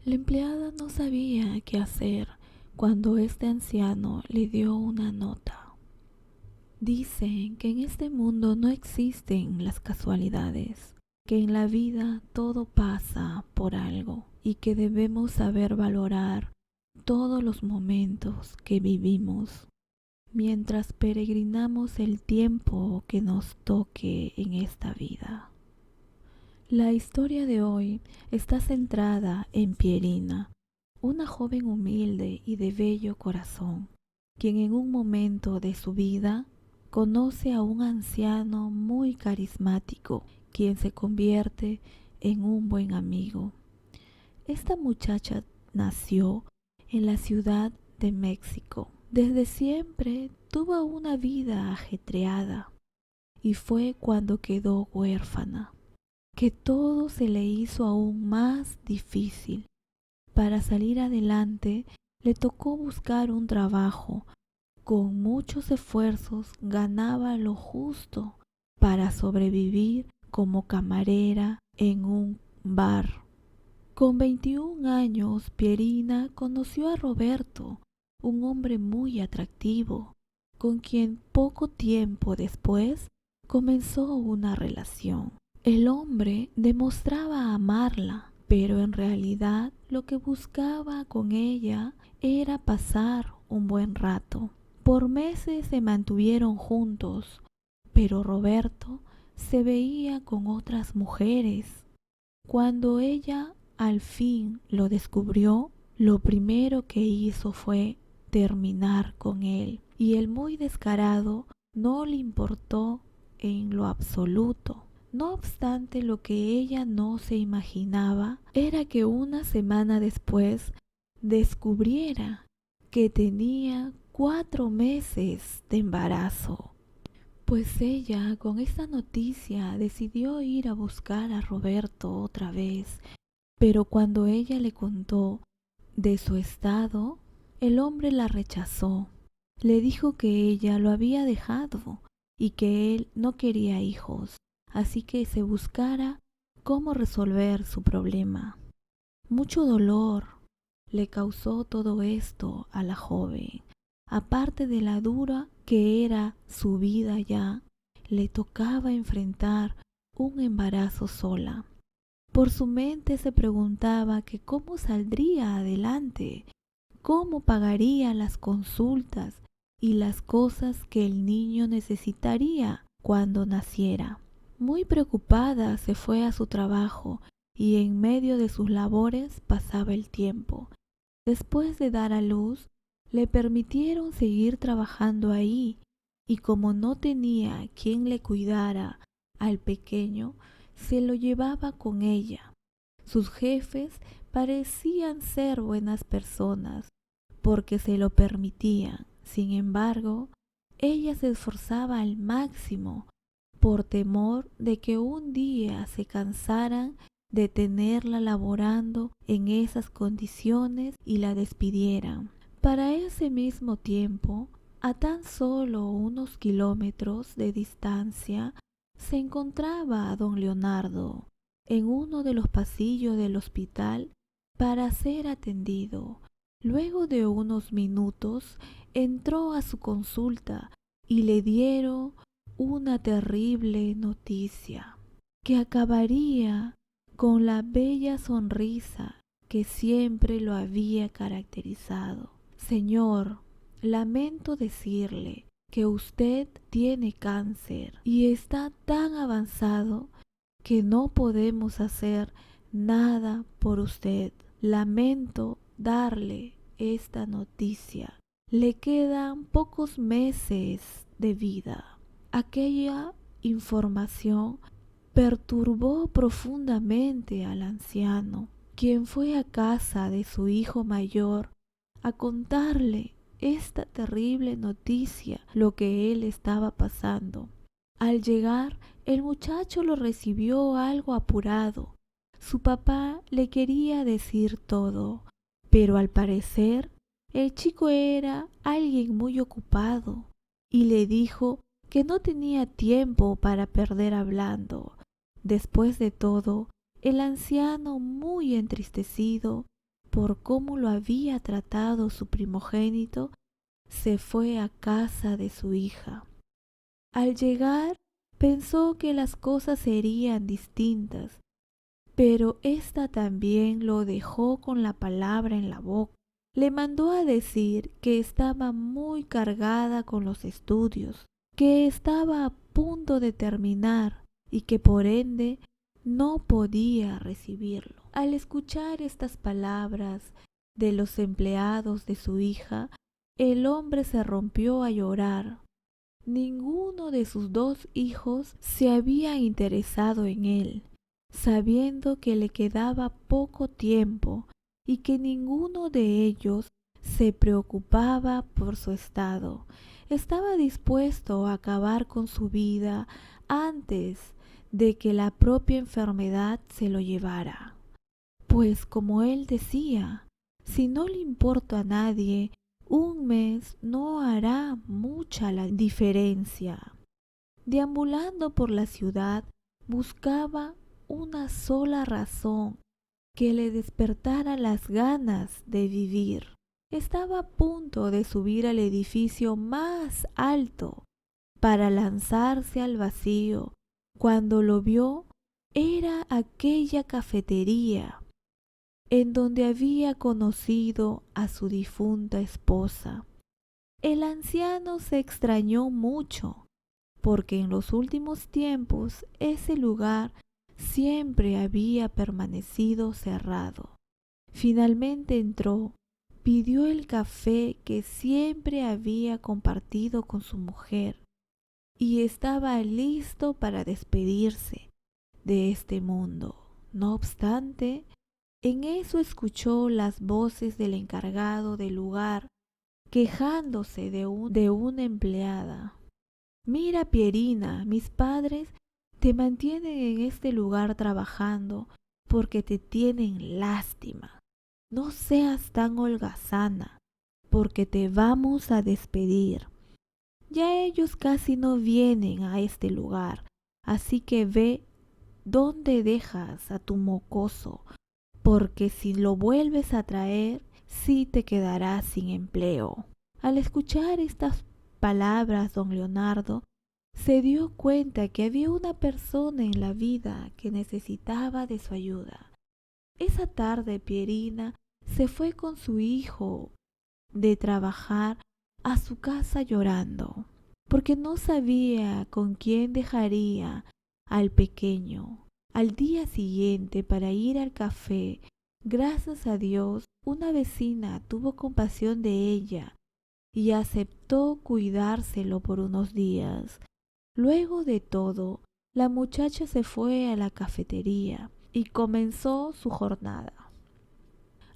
La empleada no sabía qué hacer cuando este anciano le dio una nota. Dicen que en este mundo no existen las casualidades, que en la vida todo pasa por algo y que debemos saber valorar todos los momentos que vivimos mientras peregrinamos el tiempo que nos toque en esta vida. La historia de hoy está centrada en Pierina, una joven humilde y de bello corazón, quien en un momento de su vida conoce a un anciano muy carismático, quien se convierte en un buen amigo. Esta muchacha nació en la Ciudad de México. Desde siempre tuvo una vida ajetreada y fue cuando quedó huérfana que todo se le hizo aún más difícil. Para salir adelante le tocó buscar un trabajo. Con muchos esfuerzos ganaba lo justo para sobrevivir como camarera en un bar. Con 21 años, Pierina conoció a Roberto, un hombre muy atractivo, con quien poco tiempo después comenzó una relación. El hombre demostraba amarla, pero en realidad lo que buscaba con ella era pasar un buen rato. Por meses se mantuvieron juntos, pero Roberto se veía con otras mujeres. Cuando ella al fin lo descubrió, lo primero que hizo fue terminar con él, y el muy descarado no le importó en lo absoluto. No obstante, lo que ella no se imaginaba era que una semana después descubriera que tenía 4 meses de embarazo. Pues ella con esta noticia decidió ir a buscar a Roberto otra vez, pero cuando ella le contó de su estado, el hombre la rechazó. Le dijo que ella lo había dejado y que él no quería hijos, así que se buscara cómo resolver su problema. Mucho dolor le causó todo esto a la joven. Aparte de la dura que era su vida ya, le tocaba enfrentar un embarazo sola. Por su mente se preguntaba que cómo saldría adelante, cómo pagaría las consultas y las cosas que el niño necesitaría cuando naciera. Muy preocupada se fue a su trabajo y en medio de sus labores pasaba el tiempo. Después de dar a luz, le permitieron seguir trabajando ahí y como no tenía quien le cuidara al pequeño, se lo llevaba con ella. Sus jefes parecían ser buenas personas porque se lo permitían. Sin embargo, ella se esforzaba al máximo por temor de que un día se cansaran de tenerla laborando en esas condiciones y la despidieran. Para ese mismo tiempo, a tan solo unos kilómetros de distancia, se encontraba a don Leonardo en uno de los pasillos del hospital para ser atendido. Luego de unos minutos entró a su consulta y le dieron una terrible noticia que acabaría con la bella sonrisa que siempre lo había caracterizado. Señor, lamento decirle que usted tiene cáncer y está tan avanzado que no podemos hacer nada por usted. Lamento darle esta noticia. Le quedan pocos meses de vida. Aquella información perturbó profundamente al anciano, quien fue a casa de su hijo mayor a contarle esta terrible noticia, lo que él estaba pasando. Al llegar, el muchacho lo recibió algo apurado. Su papá le quería decir todo, pero al parecer el chico era alguien muy ocupado y le dijo que no tenía tiempo para perder hablando. Después de todo, el anciano, muy entristecido, por cómo lo había tratado su primogénito, se fue a casa de su hija. Al llegar, pensó que las cosas serían distintas, pero ésta también lo dejó con la palabra en la boca. Le mandó a decir que estaba muy cargada con los estudios, que estaba a punto de terminar y que por ende no podía recibirlo. Al escuchar estas palabras de los empleados de su hija, el hombre se rompió a llorar. Ninguno de sus dos hijos se había interesado en él, sabiendo que le quedaba poco tiempo y que ninguno de ellos se preocupaba por su estado. Estaba dispuesto a acabar con su vida antes de que la propia enfermedad se lo llevara. Pues como él decía, si no le importa a nadie, un mes no hará mucha la diferencia. Deambulando por la ciudad, buscaba una sola razón que le despertara las ganas de vivir. Estaba a punto de subir al edificio más alto para lanzarse al vacío. Cuando lo vio, era aquella cafetería en donde había conocido a su difunta esposa. El anciano se extrañó mucho, porque en los últimos tiempos ese lugar siempre había permanecido cerrado. Finalmente entró, pidió el café que siempre había compartido con su mujer y estaba listo para despedirse de este mundo. No obstante, en eso escuchó las voces del encargado del lugar quejándose de una empleada. Mira, Pierina, mis padres te mantienen en este lugar trabajando porque te tienen lástima. No seas tan holgazana, porque te vamos a despedir. Ya ellos casi no vienen a este lugar, así que ve dónde dejas a tu mocoso, porque si lo vuelves a traer, sí te quedarás sin empleo. Al escuchar estas palabras, don Leonardo se dio cuenta que había una persona en la vida que necesitaba de su ayuda. Esa tarde Pierina se fue con su hijo de trabajar a su casa llorando, porque no sabía con quién dejaría al pequeño. Al día siguiente, para ir al café, gracias a Dios, una vecina tuvo compasión de ella y aceptó cuidárselo por unos días. Luego de todo, la muchacha se fue a la cafetería y comenzó su jornada.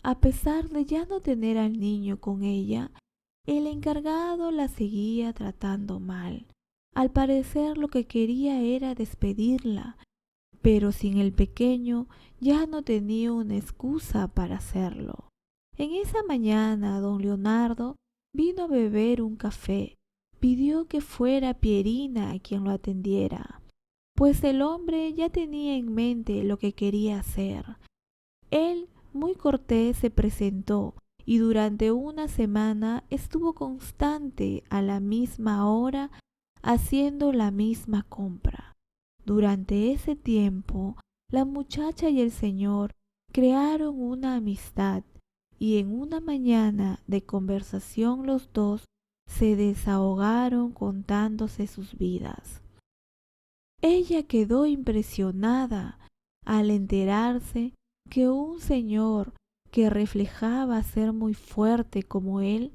A pesar de ya no tener al niño con ella, el encargado la seguía tratando mal. Al parecer lo que quería era despedirla, pero sin el pequeño ya no tenía una excusa para hacerlo. En esa mañana don Leonardo vino a beber un café. Pidió que fuera Pierina quien lo atendiera, pues el hombre ya tenía en mente lo que quería hacer. Él, muy cortés, se presentó y durante una semana estuvo constante a la misma hora haciendo la misma compra. Durante ese tiempo, la muchacha y el señor crearon una amistad y en una mañana de conversación los dos se desahogaron contándose sus vidas. Ella quedó impresionada al enterarse que un señor que reflejaba ser muy fuerte como él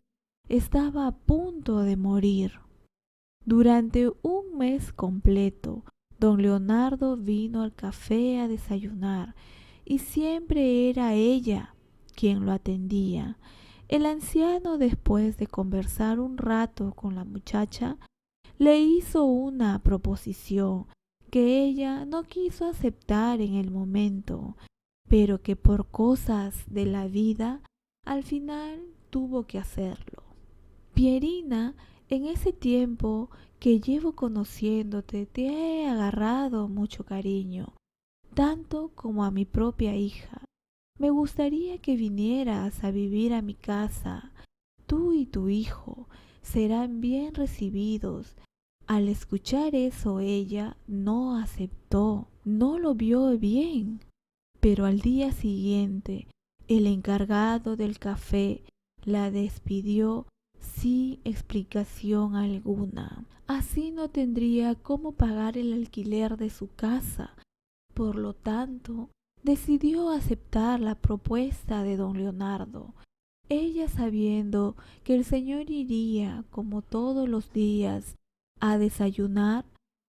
estaba a punto de morir. Durante un mes completo, don Leonardo vino al café a desayunar y siempre era ella quien lo atendía. El anciano, después de conversar un rato con la muchacha, le hizo una proposición que ella no quiso aceptar en el momento, pero que por cosas de la vida al final tuvo que hacerlo. Pierina, en ese tiempo que llevo conociéndote, te he agarrado mucho cariño, tanto como a mi propia hija. me gustaría que vinieras a vivir a mi casa. Tú y tu hijo serán bien recibidos. Al escuchar eso, ella no aceptó, no lo vio bien. Pero al día siguiente, el encargado del café la despidió sin explicación alguna. Así no tendría cómo pagar el alquiler de su casa. Por lo tanto, decidió aceptar la propuesta de don Leonardo. Ella, sabiendo que el señor iría, como todos los días, a desayunar,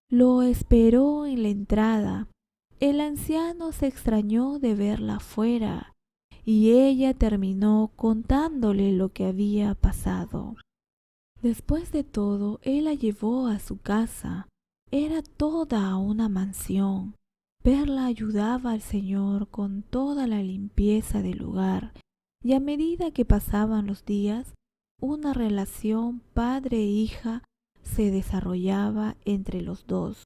lo esperó en la entrada. El anciano se extrañó de verla fuera y ella terminó contándole lo que había pasado. Después de todo, él la llevó a su casa. Era toda una mansión. Perla ayudaba al señor con toda la limpieza del lugar, y a medida que pasaban los días, una relación padre-hija se desarrollaba entre los dos.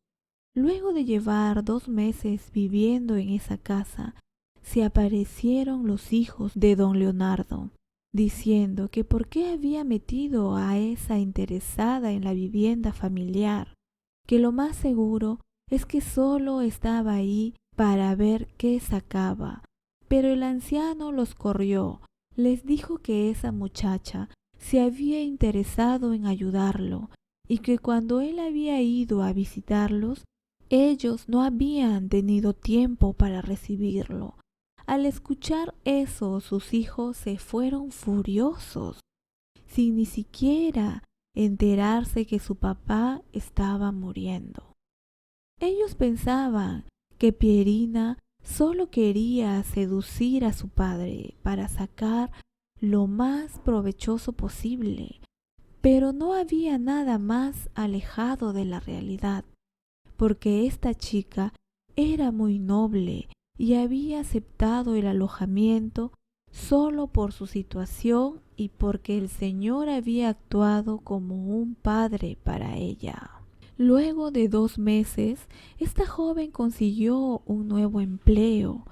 Luego de llevar 2 meses viviendo en esa casa, se aparecieron los hijos de don Leonardo, diciendo que por qué había metido a esa interesada en la vivienda familiar, que lo más seguro es que solo estaba ahí para ver qué sacaba. Pero el anciano los corrió, les dijo que esa muchacha se había interesado en ayudarlo y que cuando él había ido a visitarlos, ellos no habían tenido tiempo para recibirlo. Al escuchar eso, sus hijos se fueron furiosos, sin ni siquiera enterarse que su papá estaba muriendo. Ellos pensaban que Pierina solo quería seducir a su padre para sacar lo más provechoso posible, pero no había nada más alejado de la realidad, porque esta chica era muy noble y había aceptado el alojamiento solo por su situación y porque el señor había actuado como un padre para ella. Luego de 2 meses, esta joven consiguió un nuevo empleo.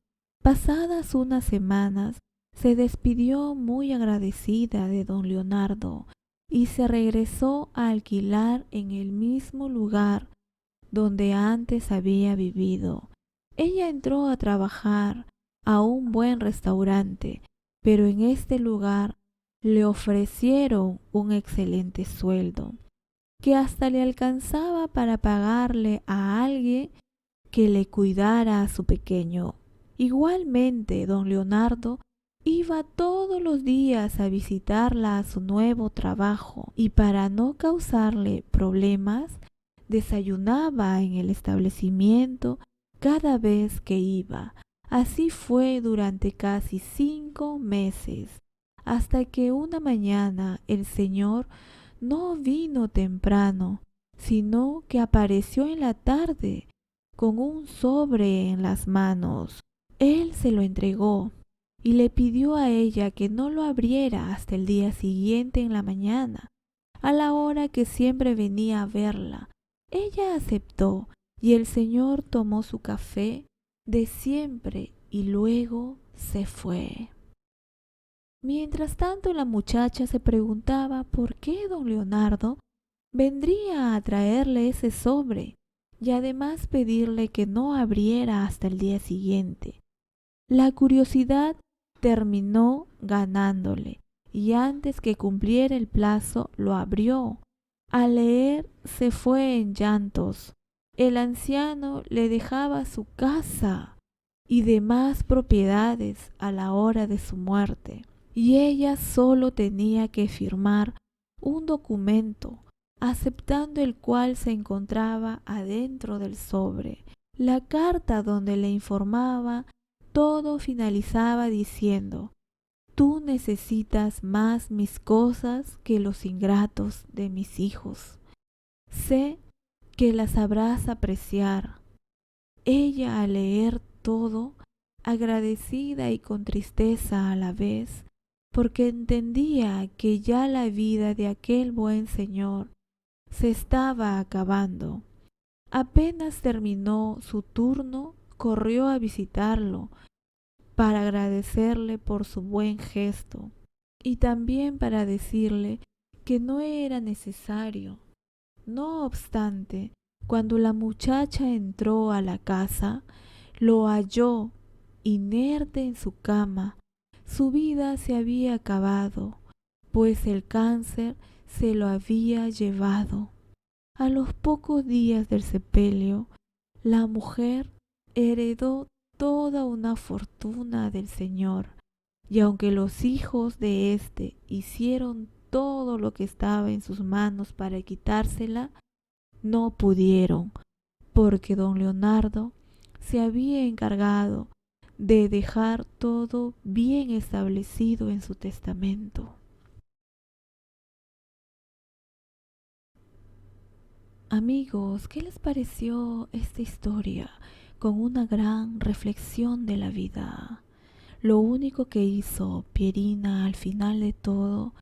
Pasadas unas semanas, se despidió muy agradecida de don Leonardo y se regresó a alquilar en el mismo lugar donde antes había vivido. Ella entró a trabajar a un buen restaurante, pero en este lugar le ofrecieron un excelente sueldo, que hasta le alcanzaba para pagarle a alguien que le cuidara a su pequeño. Igualmente, don Leonardo iba todos los días a visitarla a su nuevo trabajo y para no causarle problemas, desayunaba en el establecimiento cada vez que iba. Así fue durante casi 5 meses, hasta que una mañana el señor no vino temprano, sino que apareció en la tarde con un sobre en las manos. Él se lo entregó y le pidió a ella que no lo abriera hasta el día siguiente en la mañana, a la hora que siempre venía a verla. Ella aceptó y el señor tomó su café de siempre y luego se fue. Mientras tanto, la muchacha se preguntaba por qué don Leonardo vendría a traerle ese sobre y además pedirle que no abriera hasta el día siguiente. La curiosidad terminó ganándole y antes que cumpliera el plazo lo abrió. Al leer se fue en llantos. El anciano le dejaba su casa y demás propiedades a la hora de su muerte, y ella solo tenía que firmar un documento aceptando el cual se encontraba adentro del sobre. La carta donde le informaba todo finalizaba diciendo: tú necesitas más mis cosas que los ingratos de mis hijos. Sé que las sabrás apreciar. Ella, al leer todo, agradecida y con tristeza a la vez, porque entendía que ya la vida de aquel buen señor se estaba acabando. Apenas terminó su turno, corrió a visitarlo para agradecerle por su buen gesto y también para decirle que no era necesario. No obstante, cuando la muchacha entró a la casa, lo halló inerte en su cama. Su vida se había acabado, pues el cáncer se lo había llevado. A los pocos días del sepelio, la mujer heredó toda una fortuna del Señor, y aunque los hijos de éste hicieron todo lo que estaba en sus manos para quitársela, no pudieron, porque don Leonardo se había encargado de dejar todo bien establecido en su testamento. Amigos, ¿qué les pareció esta historia con una gran reflexión de la vida? Lo único que hizo Pierina al final de todo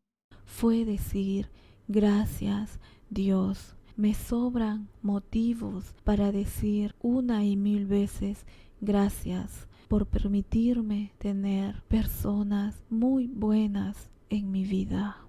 fue decir: gracias, Dios. Me sobran motivos para decir una y mil veces gracias por permitirme tener personas muy buenas en mi vida.